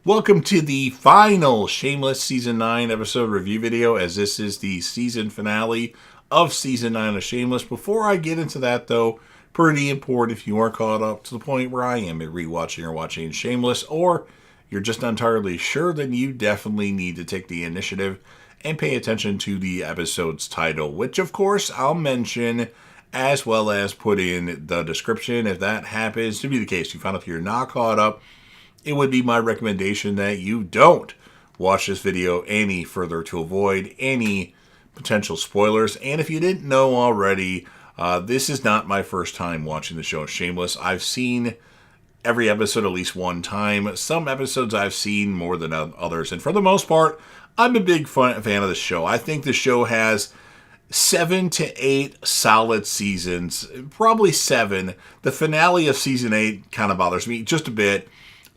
Welcome to the final Shameless Season 9 episode review video, as this is the season finale of Season 9 of Shameless. Before I get into that, though, pretty important if you aren't caught up to the point where I am at rewatching or watching Shameless, or you're just not entirely sure, then you definitely need to take the initiative and pay attention to the episode's title, which, of course, I'll mention as well as put in the description. If that happens to be the case, you found out you're not caught up, it would be my recommendation that you don't watch this video any further to avoid any potential spoilers. And if you didn't know already, this is not my first time watching the show Shameless. I've seen every episode at least one time. Some episodes I've seen more than others. And for the most part, I'm a big fan of the show. I think the show has 7 to 8 solid seasons, probably 7. The finale of season 8 kind of bothers me just a bit.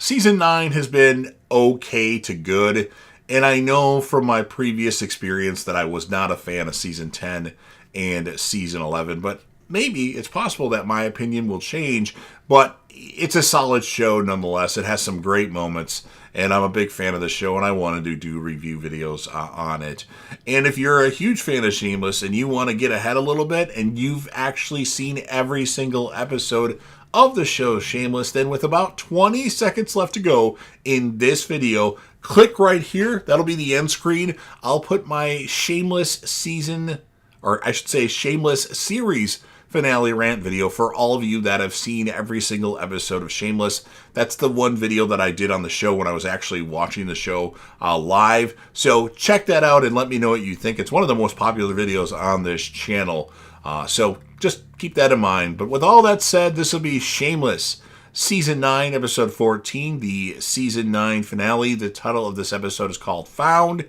Season 9 has been okay to good, and I know from my previous experience that I was not a fan of Season 10 and Season 11, but maybe it's possible that my opinion will change, but it's a solid show nonetheless. It has some great moments, and I'm a big fan of the show, and I wanted to do review videos on it. And if you're a huge fan of Shameless and you want to get ahead a little bit, and you've actually seen every single episode of the show Shameless, then with about 20 seconds left to go in this video, click right here. That'll be the end screen. I'll put my Shameless season, or I should say Shameless series finale rant video for all of you that have seen every single episode of Shameless. That's the one video that I did on the show when I was actually watching the show live. So check that out and let me know what you think. It's one of the most popular videos on this channel. So just keep that in mind. But with all that said, this will be Shameless Season 9, Episode 14, the Season 9 finale. The title of this episode is called Found.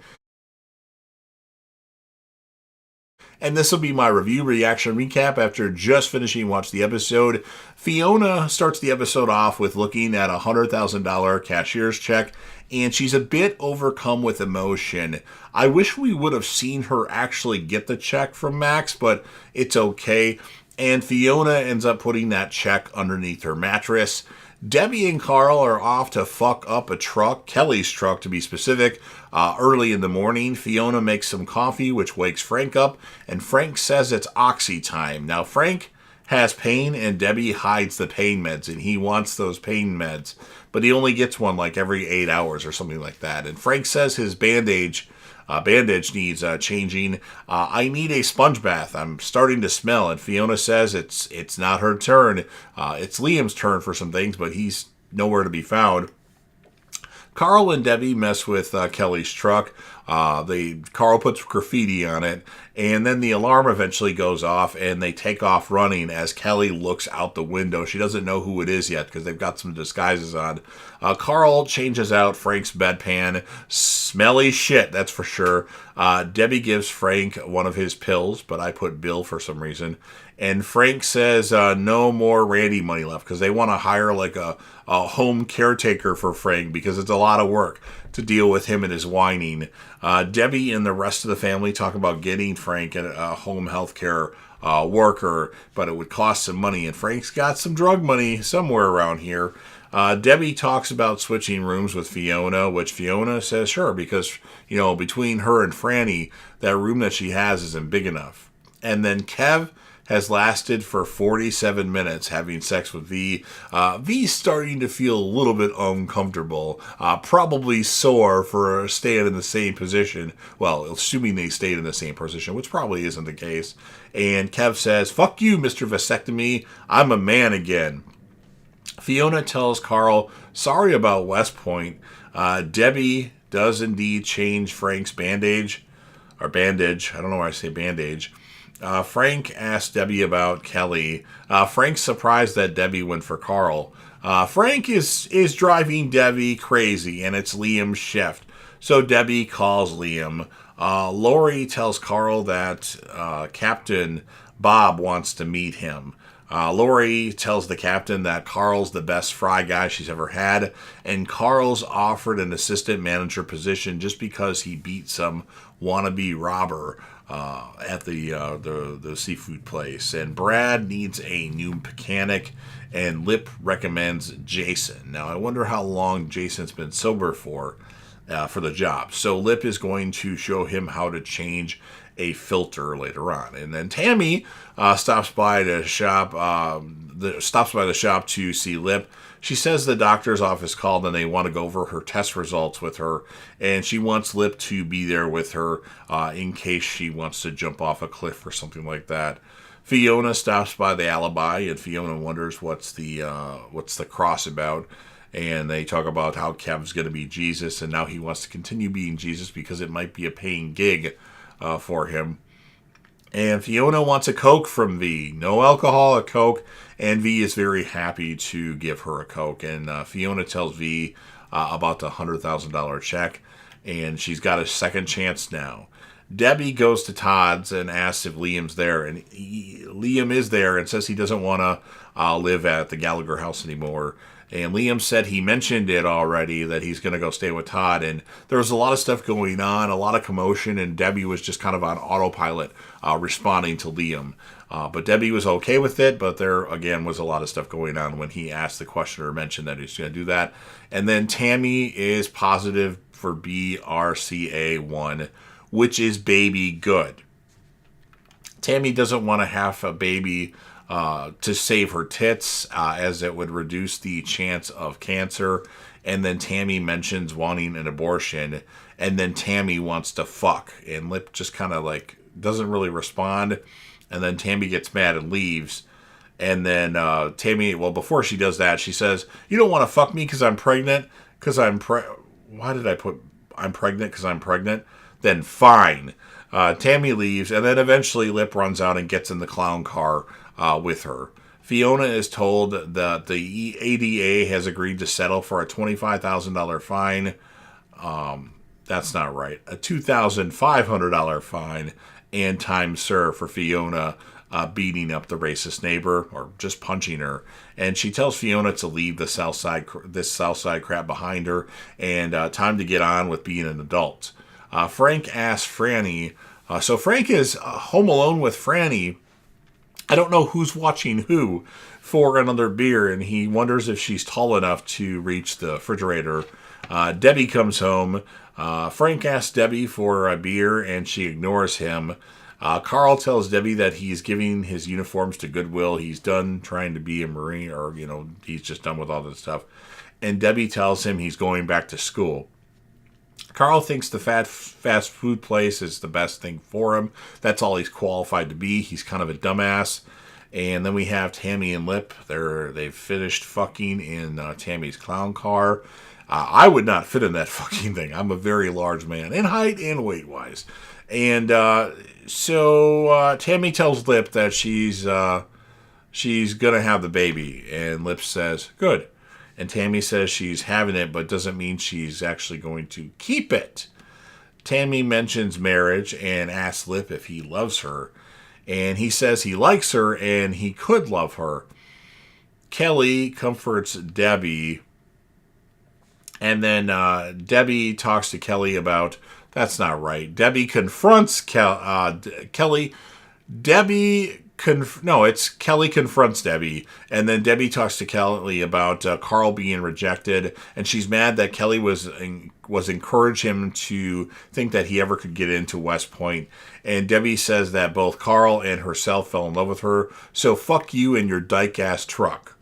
And this will be my review, reaction, recap after just finishing watching the episode. Fiona starts the episode off with looking at a $100,000 cashier's check, and she's a bit overcome with emotion. I wish we would have seen her actually get the check from Max, but it's okay. And Fiona ends up putting that check underneath her mattress. Debbie and Carl are off to fuck up a truck, Kelly's truck to be specific. Early in the morning, Fiona makes some coffee, which wakes Frank up, and Frank says it's oxy time. Now, Frank has pain, and Debbie hides the pain meds, and he wants those pain meds, but he only gets one like every 8 hours or something like that. And Frank says his bandage needs changing. I need a sponge bath. I'm starting to smell. And Fiona says it's not her turn. It's Liam's turn for some things, but he's nowhere to be found. Carl and Debbie mess with Kelly's truck. Carl puts graffiti on it, and then the alarm eventually goes off, and they take off running as Kelly looks out the window. She doesn't know who it is yet because they've got some disguises on. Carl changes out Frank's bedpan. Smelly shit, that's for sure. Debbie gives Frank one of his pills, but I put Bill for some reason. And Frank says no more Randy money left because they want to hire like a home caretaker for Frank because it's a lot of work to deal with him and his whining. Debbie and the rest of the family talk about getting Frank a home health care worker, but it would cost some money, and Frank's got some drug money somewhere around here. Debbie talks about switching rooms with Fiona, which Fiona says sure, because, you know, between her and Franny, that room that she has isn't big enough. And then Kev has lasted for 47 minutes having sex with V. V's starting to feel a little bit uncomfortable, probably sore for staying in the same position. Well, assuming they stayed in the same position, which probably isn't the case. And Kev says, "Fuck you, Mr. Vasectomy. I'm a man again." Fiona tells Carl, sorry about West Point. Debbie does indeed change Frank's bandage. I don't know why I say bandage. Frank asks Debbie about Kelly. Frank's surprised that Debbie went for Carl. Frank is driving Debbie crazy, and it's Liam's shift. So Debbie calls Liam. Lori tells Carl that Captain Bob wants to meet him. Lori tells the captain that Carl's the best fry guy she's ever had, and Carl's offered an assistant manager position just because he beat some wannabe robber at the seafood place. And Brad needs a new mechanic, and Lip recommends Jason. Now, I wonder how long Jason's been sober for the job. So Lip is going to show him how to change a filter later on. And then Tammy stops by the shop to see Lip. She says the doctor's office called and they want to go over her test results with her, and she wants Lip to be there with her in case she wants to jump off a cliff or something like that. Fiona stops by the alibi, and Fiona wonders what's the cross about. And they talk about how Kev's going to be Jesus, and now he wants to continue being Jesus because it might be a paying gig for him. And Fiona wants a Coke from V. No alcohol, a Coke. And V is very happy to give her a Coke. And Fiona tells V about the $100,000 check. And she's got a second chance now. Debbie goes to Todd's and asks if Liam's there. And Liam is there and says he doesn't want to live at the Gallagher house anymore. And Liam said he mentioned it already, that he's going to go stay with Todd. And there was a lot of stuff going on, a lot of commotion, and Debbie was just kind of on autopilot responding to Liam. But Debbie was okay with it, but there, again, was a lot of stuff going on when he asked the question or mentioned that he's going to do that. And then Tammy is positive for BRCA1, which is baby good. Tammy doesn't want to have a baby to save her tits, as it would reduce the chance of cancer. And then Tammy mentions wanting an abortion, and then Tammy wants to fuck. And Lip just kind of like doesn't really respond. And then Tammy gets mad and leaves. And then Tammy, well, before she does that, she says, "You don't want to fuck me because I'm pregnant? Why did I put I'm pregnant because I'm pregnant? Then fine." Tammy leaves, and then eventually Lip runs out and gets in the clown car with her. Fiona is told that the ADA has agreed to settle for a $25,000 fine. That's not right. A $2,500 fine and time served for Fiona beating up the racist neighbor or just punching her. And she tells Fiona to leave this South Side crap behind her and time to get on with being an adult. Frank asks Franny. So Frank is home alone with Franny. I don't know who's watching who for another beer, and he wonders if she's tall enough to reach the refrigerator. Debbie comes home. Frank asks Debbie for a beer, and she ignores him. Carl tells Debbie that he's giving his uniforms to Goodwill. He's done trying to be a Marine, or, he's just done with all this stuff. And Debbie tells him he's going back to school. Carl thinks the fast food place is the best thing for him. That's all he's qualified to be. He's kind of a dumbass. And then we have Tammy and Lip. They've finished fucking in Tammy's clown car. I would not fit in that fucking thing. I'm a very large man in height and weight-wise. And so Tammy tells Lip that she's going to have the baby. And Lip says, good. And Tammy says she's having it, but doesn't mean she's actually going to keep it. Tammy mentions marriage and asks Lip if he loves her. And he says he likes her and he could love her. Kelly comforts Debbie. And then Debbie talks to Kelly about, that's not right. Debbie confronts Kelly. Kelly confronts Debbie, and then Debbie talks to Kelly about Carl being rejected, and she's mad that Kelly was encouraged him to think that he ever could get into West Point. And Debbie says that both Carl and herself fell in love with her, so fuck you and your dyke-ass truck.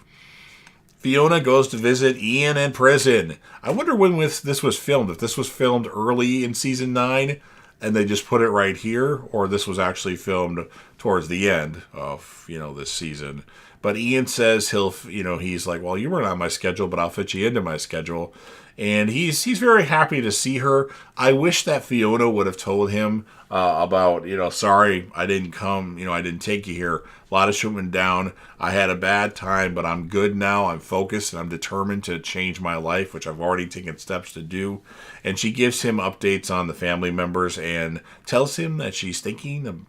Fiona goes to visit Ian in prison. I wonder when this was filmed, if this was filmed early in season 9, and they just put it right here, or this was actually filmed towards the end of, this season. But Ian says he's like, well, you weren't on my schedule, but I'll fit you into my schedule. And he's very happy to see her. I wish that Fiona would have told him about, sorry, I didn't come, I didn't take you here. A lot of shit went down. I had a bad time, but I'm good now. I'm focused, and I'm determined to change my life, which I've already taken steps to do. And she gives him updates on the family members and tells him that she's thinking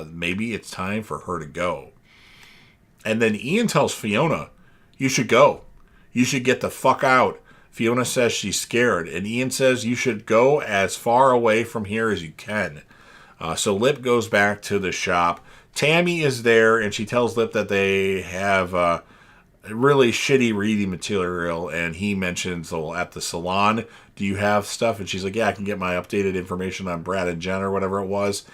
maybe it's time for her to go. And then Ian tells Fiona, you should go. You should get the fuck out. Fiona says she's scared. And Ian says you should go as far away from here as you can. So Lip goes back to the shop. Tammy is there, and she tells Lip that they have really shitty reading material. And he mentions, well, at the salon, do you have stuff? And she's like, yeah, I can get my updated information on Brad and Jen or whatever it was.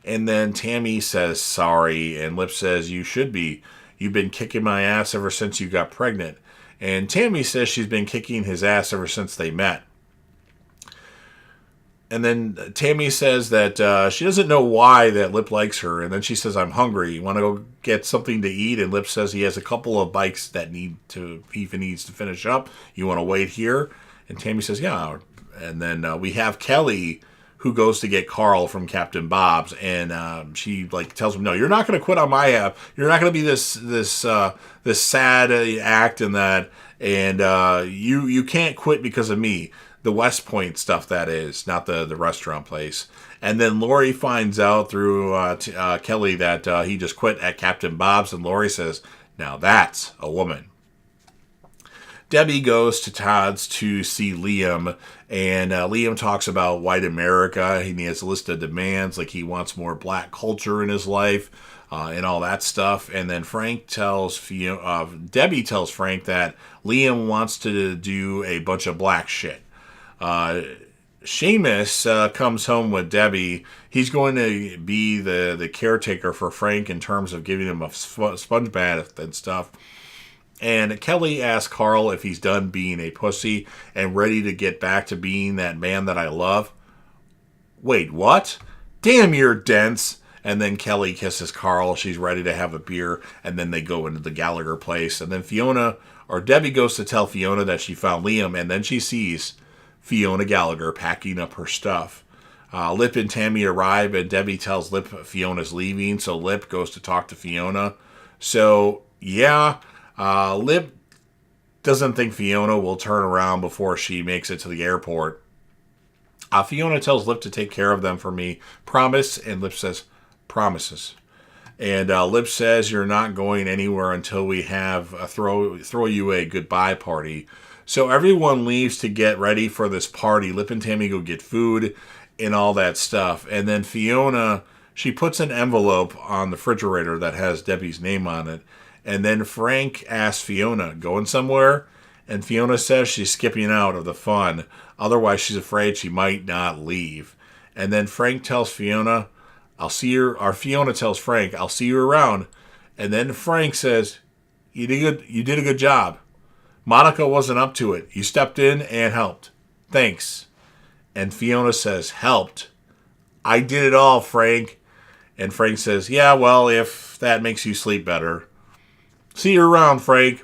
And then Tammy says sorry, and Lip says, you should be. You've been kicking my ass ever since you got pregnant. And Tammy says she's been kicking his ass ever since they met. And then Tammy says that she doesn't know why that Lip likes her. And then she says, I'm hungry. You want to go get something to eat? And Lip says he has a couple of bikes that he needs to finish up. You want to wait here? And Tammy says, yeah. And then we have Kelly, who goes to get Carl from Captain Bob's. And she tells him, no, you're not going to quit on my app. You're not going to be this sad act and that. And you can't quit because of me. The West Point stuff, that is, not the restaurant place. And then Lori finds out through Kelly that he just quit at Captain Bob's, and Lori says, now that's a woman. Debbie goes to Todd's to see Liam, and Liam talks about white America. He has a list of demands, like he wants more black culture in his life, and all that stuff. And then Debbie tells Frank that Liam wants to do a bunch of black shit. Shameless comes home with Debbie. He's going to be the caretaker for Frank in terms of giving him a sponge bath and stuff. And Kelly asks Carl if he's done being a pussy and ready to get back to being that man that I love. Wait, what? Damn, you're dense. And then Kelly kisses Carl. She's ready to have a beer. And then they go into the Gallagher place. And then Debbie goes to tell Fiona that she found Liam. And then she sees Fiona Gallagher packing up her stuff. Lip and Tammy arrive, and Debbie tells Lip Fiona's leaving, so Lip goes to talk to Fiona. So, yeah, Lip doesn't think Fiona will turn around before she makes it to the airport. Fiona tells Lip to take care of them for me. Promise, and Lip says, promises. And Lip says, you're not going anywhere until we have throw you a goodbye party. So everyone leaves to get ready for this party. Lip and Tammy go get food and all that stuff. And then Fiona, she puts an envelope on the refrigerator that has Debbie's name on it. And then Frank asks Fiona, going somewhere? And Fiona says she's skipping out of the fun. Otherwise, she's afraid she might not leave. And then Frank tells Fiona, Fiona tells Frank, I'll see you around. And then Frank says, you did a good job. Monica wasn't up to it. You stepped in and helped. Thanks. And Fiona says, helped? I did it all, Frank. And Frank says, yeah, well, if that makes you sleep better. See you around, Frank.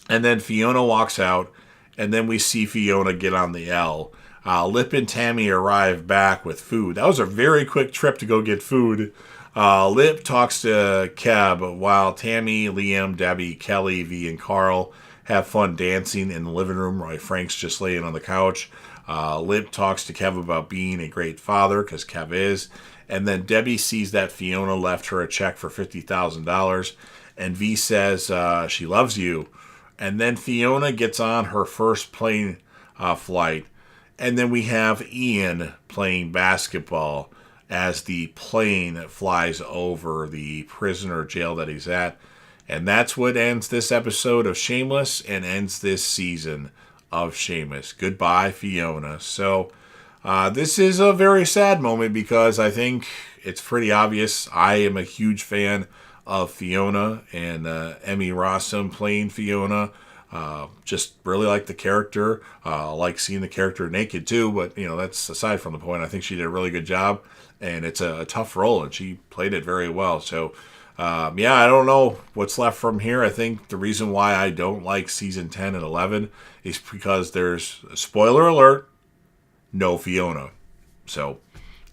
And then Fiona walks out, and then we see Fiona get on the L. Lip and Tammy arrive back with food. That was a very quick trip to go get food. Lip talks to Kev while Tammy, Liam, Debbie, Kelly, V, and Carl have fun dancing in the living room while Frank's just laying on the couch. Lip talks to Kev about being a great father, because Kev is. And then Debbie sees that Fiona left her a check for $50,000. And V says she loves you. And then Fiona gets on her first plane flight. And then we have Ian playing basketball as the plane flies over the prisoner jail that he's at. And that's what ends this episode of Shameless and ends this season of Shameless. Goodbye, Fiona. So this is a very sad moment because I think it's pretty obvious. I am a huge fan of Fiona and Emmy Rossum playing Fiona. Just really like the character. I like seeing the character naked too, but that's aside from the point. I think she did a really good job, and it's a tough role, and she played it very well. So I don't know what's left from here. I think the reason why I don't like season 10 and 11 is because there's, spoiler alert, no Fiona. So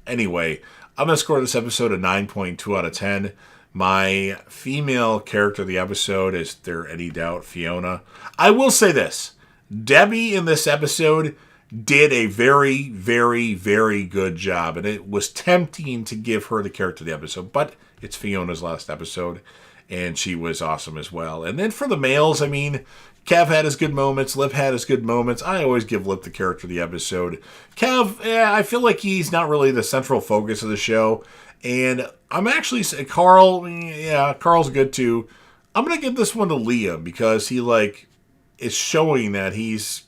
anyway, I'm going to score this episode a 9.2 out of 10. My female character of the episode, is there any doubt, Fiona? I will say this. Debbie in this episode did a very, very, very good job. And it was tempting to give her the character of the episode. But it's Fiona's last episode. and she was awesome as well. And then for the males, I mean, Kev had his good moments. Lip had his good moments. I always give Lip the character of the episode. Kev, I feel like he's not really the central focus of the show. And I'm actually Carl. Yeah, Carl's good too. I'm gonna give this one to Liam because he is showing that he's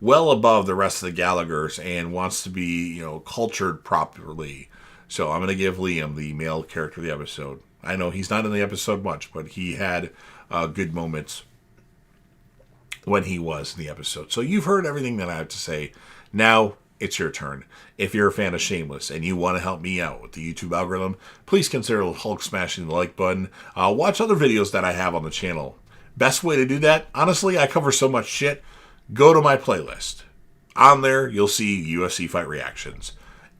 well above the rest of the Gallaghers and wants to be cultured properly. So I'm gonna give Liam the male character of the episode. I know he's not in the episode much, but he had good moments when he was in the episode. So you've heard everything that I have to say. Now it's your turn. If you're a fan of Shameless and you want to help me out with the YouTube algorithm, please consider Hulk smashing the like button. Watch other videos that I have on the channel. Best way to do that, honestly, I cover so much shit. Go to my playlist. On there, you'll see UFC fight reactions,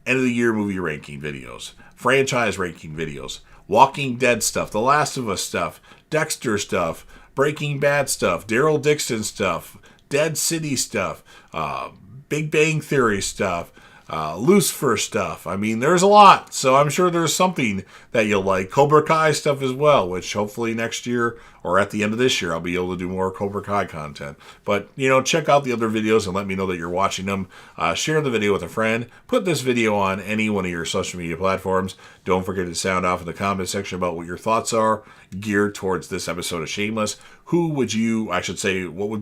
end of the year movie ranking videos, franchise ranking videos, Walking Dead stuff, The Last of Us stuff, Dexter stuff, Breaking Bad stuff, Daryl Dixon stuff, Dead City stuff, Big Bang Theory stuff, Lucifer stuff. I mean, there's a lot, so I'm sure there's something that you'll like. Cobra Kai stuff as well, which hopefully next year or at the end of this year I'll be able to do more Cobra Kai content. But, check out the other videos and let me know that you're watching them. Share the video with a friend. Put this video on any one of your social media platforms. Don't forget to sound off in the comment section about what your thoughts are geared towards this episode of Shameless. What would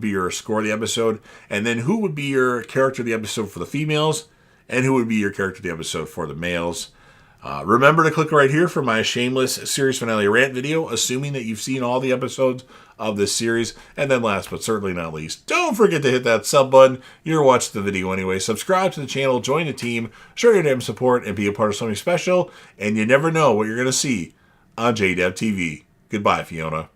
be your score of the episode? And then who would be your character of the episode for the females? And who would be your character of the episode for the males? Remember to click right here for my Shameless series finale rant video, assuming that you've seen all the episodes of this series. And then last but certainly not least, don't forget to hit that sub button. You're watching the video anyway. Subscribe to the channel, join the team, show your damn support, and be a part of something special. And you never know what you're going to see on JDev TV. Goodbye, Fiona.